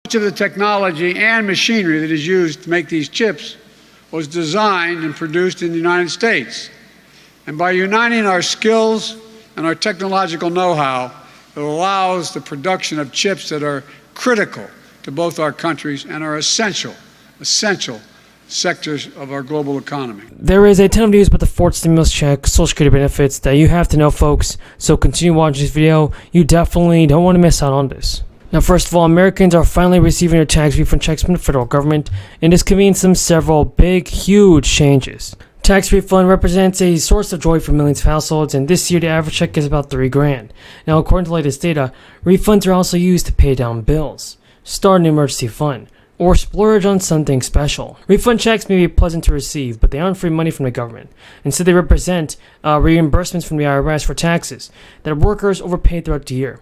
Much of the technology and machinery that is used to make these chips was designed and produced in the United States. And by uniting our skills and our technological know-how, it allows the production of chips that are critical to both our countries and are essential sectors of our global economy. There is a ton of news about the fourth stimulus check, Social Security benefits that you have to know, folks, so continue watching this video. You definitely don't want to miss out on this. Now, first of all, Americans are finally receiving their tax refund checks from the federal government, and this could mean several big, huge changes. Tax refund represents a source of joy for millions of households, and this year the average check is about $3,000. Now, according to latest data, refunds are also used to pay down bills, start an emergency fund, or splurge on something special. Refund checks may be pleasant to receive, but they aren't free money from the government. Instead, they represent reimbursements from the IRS for taxes that workers overpaid throughout the year.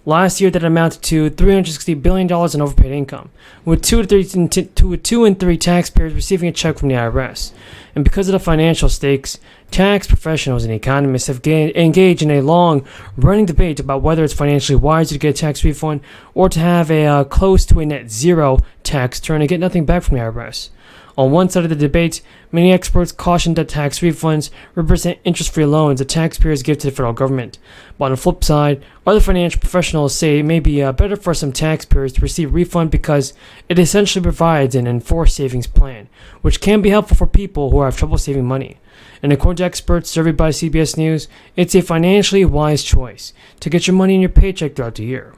Last year, that amounted to $360 billion in overpaid income, with 2 in 3 taxpayers receiving a check from the IRS. And because of the financial stakes, tax professionals and economists have engaged in a long-running debate about whether it's financially wise to get a tax refund or to have a close to a net zero tax return and get nothing back from the IRS. On one side of the debate, many experts cautioned that tax refunds represent interest-free loans that taxpayers give to the federal government. But on the flip side, other financial professionals say it may be better for some taxpayers to receive a refund because it essentially provides an enforced savings plan, which can be helpful for people who have trouble saving money. And according to experts surveyed by CBS News, it's a financially wise choice to get your money in your paycheck throughout the year.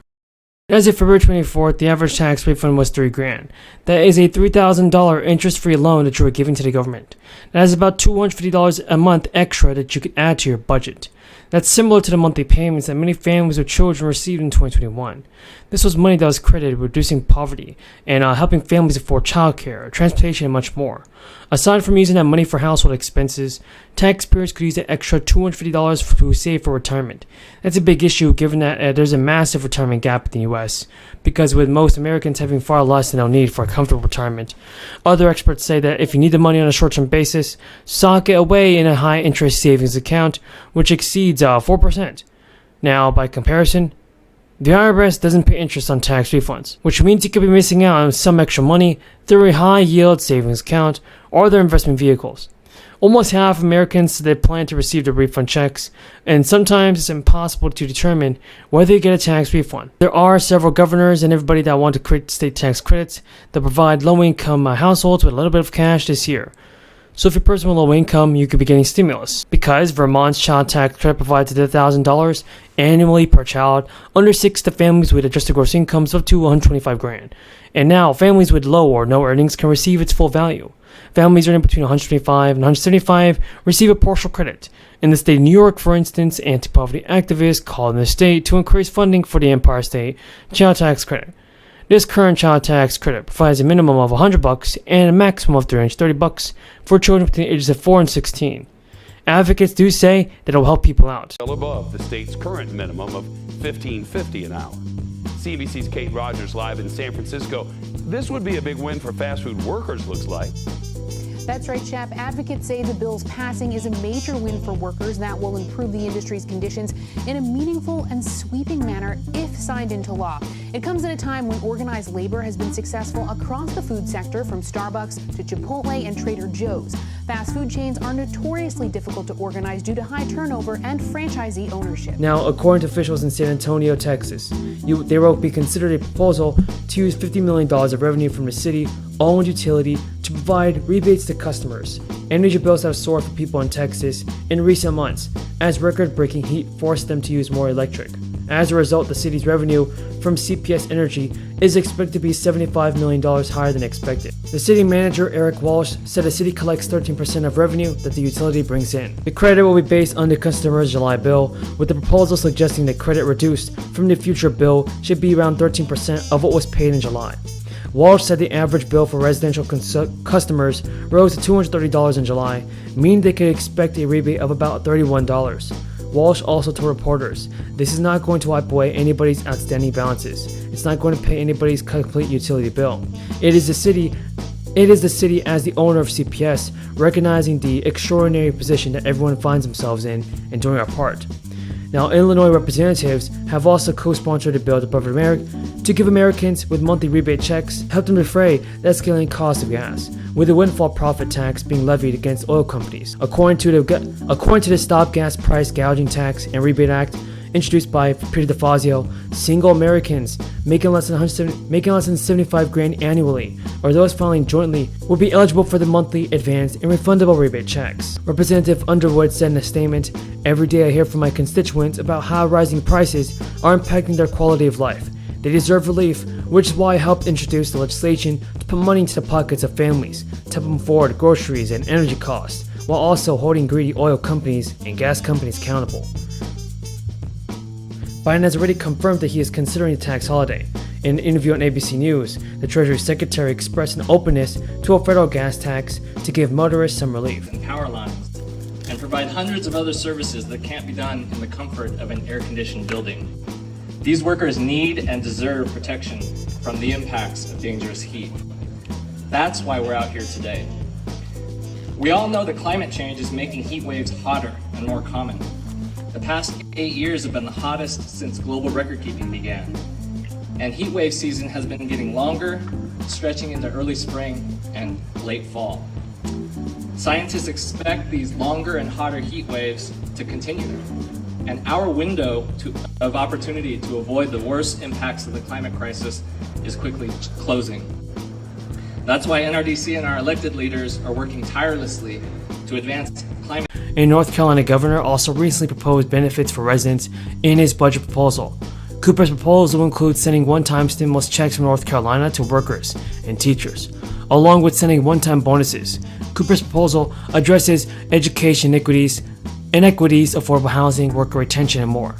As of February 24th, the average tax refund was $3,000. That is a $3,000 interest-free loan that you are giving to the government. That is about $250 a month extra that you could add to your budget. That's similar to the monthly payments that many families with children received in 2021. This was money that was credited, reducing poverty and helping families afford childcare, transportation, and much more. Aside from using that money for household expenses, taxpayers could use that extra $250 to save for retirement. That's a big issue given that there's a massive retirement gap in the U.S., because with most Americans having far less than they'll need for a comfortable retirement. Other experts say that if you need the money on a short-term basis, sock it away in a high-interest savings account, which exceeds 4%. Now, by comparison, the IRS doesn't pay interest on tax refunds, which means you could be missing out on some extra money through a high-yield savings account or other investment vehicles. Almost half of Americans say they plan to receive their refund checks, and sometimes it's impossible to determine whether you get a tax refund. There are several governors and everybody that want to create state tax credits that provide low-income households with a little bit of cash this year. So if you're a person with low income, you could be getting stimulus, because Vermont's child tax credit provides $1,000 annually per child under 6 to families with adjusted gross incomes of up to $125,000. And now families with low or no earnings can receive its full value. Families earning between $125 and $175 receive a partial credit. In the state of New York, for instance, anti-poverty activists called on the state to increase funding for the Empire State Child Tax Credit. This current child tax credit provides a minimum of $100 and a maximum of $330 for children between the ages of 4 and 16. Advocates do say that it will help people out. Well above the state's current minimum of $15.50 an hour. CNBC's Kate Rogers live in San Francisco. This would be a big win for fast food workers, looks like. That's right, Shep. Advocates say the bill's passing is a major win for workers that will improve the industry's conditions in a meaningful and sweeping manner if signed into law. It comes at a time when organized labor has been successful across the food sector, from Starbucks to Chipotle and Trader Joe's. Fast food chains are notoriously difficult to organize due to high turnover and franchisee ownership. Now, according to officials in San Antonio, Texas, there will be considered a proposal to use $50 million of revenue from the city-owned utility to provide rebates to customers. Energy bills have soared for people in Texas in recent months, as record-breaking heat forced them to use more electric. As a result, the city's revenue from CPS Energy is expected to be $75 million higher than expected. The city manager, Eric Walsh, said the city collects 13% of revenue that the utility brings in. The credit will be based on the customer's July bill, with the proposal suggesting the credit reduced from the future bill should be around 13% of what was paid in July. Walsh said the average bill for residential customers rose to $230 in July, meaning they could expect a rebate of about $31. Walsh also told reporters, "This is not going to wipe away anybody's outstanding balances. It's not going to pay anybody's complete utility bill. It is the city as the owner of CPS, recognizing the extraordinary position that everyone finds themselves in and doing our part." Now, Illinois representatives have also co-sponsored a bill to give Americans with monthly rebate checks help them defray the escalating cost of gas, with a windfall profit tax being levied against oil companies. According to the Stop Gas Price Gouging Tax and Rebate Act, introduced by Peter DeFazio, single Americans making less than $75,000 annually, or those filing jointly, will be eligible for the monthly, advanced, and refundable rebate checks. Representative Underwood said in a statement, "Every day I hear from my constituents about how rising prices are impacting their quality of life. They deserve relief, which is why I helped introduce the legislation to put money into the pockets of families, to help them afford groceries and energy costs, while also holding greedy oil companies and gas companies accountable." Biden has already confirmed that he is considering a tax holiday. In an interview on ABC News, the Treasury Secretary expressed an openness to a federal gas tax to give motorists some relief. And power lines, and provide hundreds of other services that can't be done in the comfort of an air-conditioned building. These workers need and deserve protection from the impacts of dangerous heat. That's why we're out here today. We all know that climate change is making heat waves hotter and more common. The past 8 years have been the hottest since global record keeping began. And heat wave season has been getting longer, stretching into early spring and late fall. Scientists expect these longer and hotter heat waves to continue. And our window of opportunity to avoid the worst impacts of the climate crisis is quickly closing. That's why NRDC and our elected leaders are working tirelessly to advance climate. A North Carolina governor also recently proposed benefits for residents in his budget proposal. Cooper's proposal includes sending one-time stimulus checks from North Carolina to workers and teachers, along with sending one-time bonuses. Cooper's proposal addresses education inequities, affordable housing, worker retention, and more.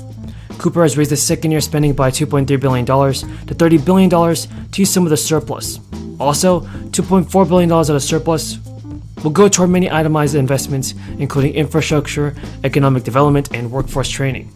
Cooper has raised the second-year spending by $2.3 billion to $30 billion to use some of the surplus. Also, $2.4 billion of the surplus will go toward many itemized investments, including infrastructure, economic development, and workforce training.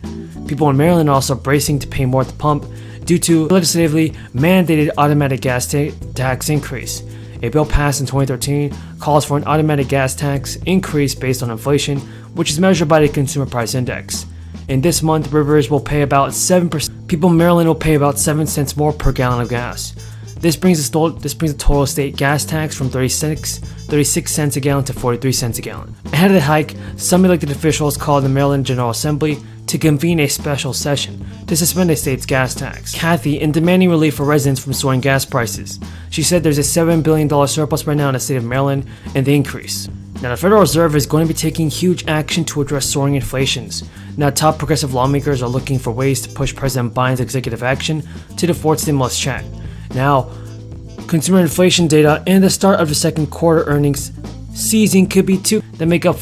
People in Maryland are also bracing to pay more at the pump due to legislatively mandated automatic gas tax increase. A bill passed in 2013 calls for an automatic gas tax increase based on inflation, which is measured by the Consumer Price Index. In this month, Rivers will pay about 7%. People in Maryland will pay about 7 cents more per gallon of gas. This brings the total state gas tax from 36 cents a gallon to 43 cents a gallon. Ahead of the hike, some elected officials called the Maryland General Assembly to convene a special session to suspend the state's gas tax. Kathy, in demanding relief for residents from soaring gas prices, she said there's a $7 billion surplus right now in the state of Maryland and the increase. Now, the Federal Reserve is going to be taking huge action to address soaring inflations. Now, top progressive lawmakers are looking for ways to push President Biden's executive action to the fourth stimulus check. Now, consumer inflation data and the start of the second quarter earnings season could be two that make up